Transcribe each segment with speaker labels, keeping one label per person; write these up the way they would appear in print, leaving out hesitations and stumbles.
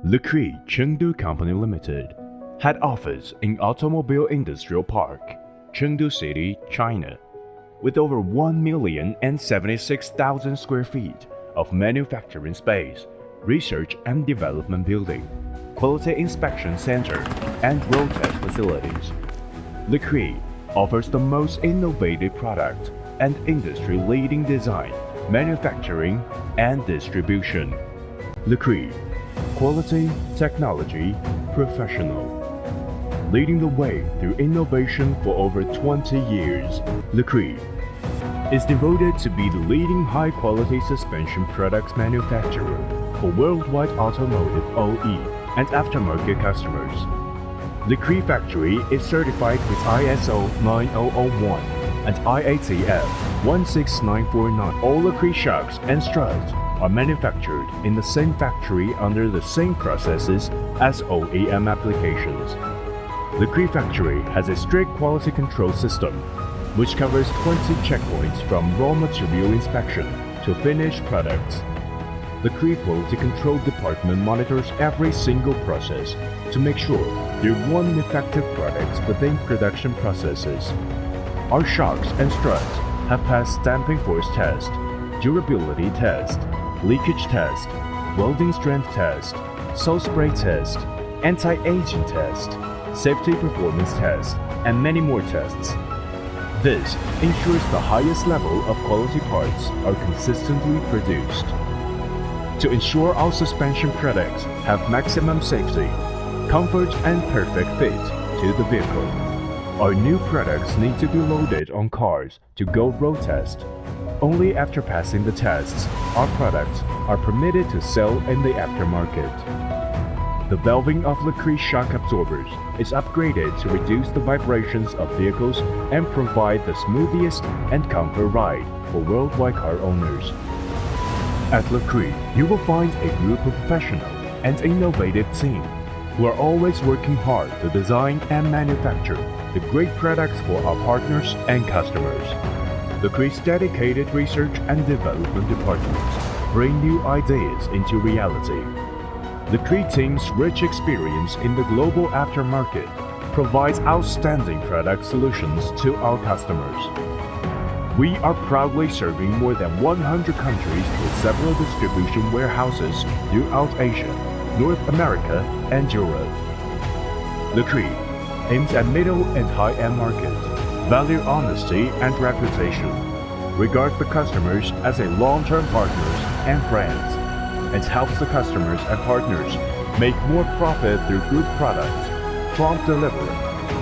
Speaker 1: LEACREE Chengdu Company Limited, head office in Automobile Industrial Park, Chengdu City, China, with over 1,076,000 square feet of manufacturing space, research and development building, quality inspection center, and road test facilities. LEACREE offers the most innovative product and industry-leading design, manufacturing, and distribution. LEACREE, quality, technology, professional. Leading the way through innovation for over 20 years, LEACREE is devoted to be the leading high-quality suspension products manufacturer for worldwide automotive OE and aftermarket customers. LEACREE factory is certified with ISO 9001 and IATF 16949. All LEACREE shocks and struts are manufactured in the same factory under the same processes as OEM applications. LEACREE factory has a strict quality control system, which covers 20 checkpoints from raw material inspection to finished products. LEACREE Quality Control Department monitors every single process to make sure there are one effective products within production processes. Our shocks and struts have passed stamping force test, durability test, leakage test, welding strength test, salt spray test, anti-aging test, safety performance test, and many more tests. This ensures the highest level of quality parts are consistently produced. To ensure our suspension products have maximum safety, comfort, and perfect fit to the vehicle, our new products need to be loaded on cars to go road test. Only after passing the tests, our products are permitted to sell in the aftermarket. The valving of LEACREE shock absorbers is upgraded to reduce the vibrations of vehicles and provide the smoothest and comfort ride for worldwide car owners. At LEACREE, you will find a group of professional and innovative team who are always working hard to design and manufacture the great products for our partners and customers. LEACREE's dedicated research and development departments bring new ideas into reality. LEACREE team's rich experience in the global aftermarket provides outstanding product solutions to our customers. We are proudly serving more than 100 countries with several distribution warehouses throughout Asia, North America, and Europe. LEACREE aims at middle and high-end markets, value honesty and reputation, regards the customers as a long-term partners and friends, and helps the customers and partners make more profit through good products, prompt delivery,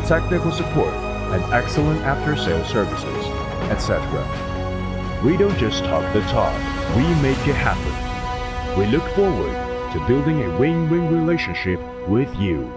Speaker 1: technical support, and excellent after-sales services, etc. We don't just talk the talk, we make it happen. We look forward to building a win-win relationship with you.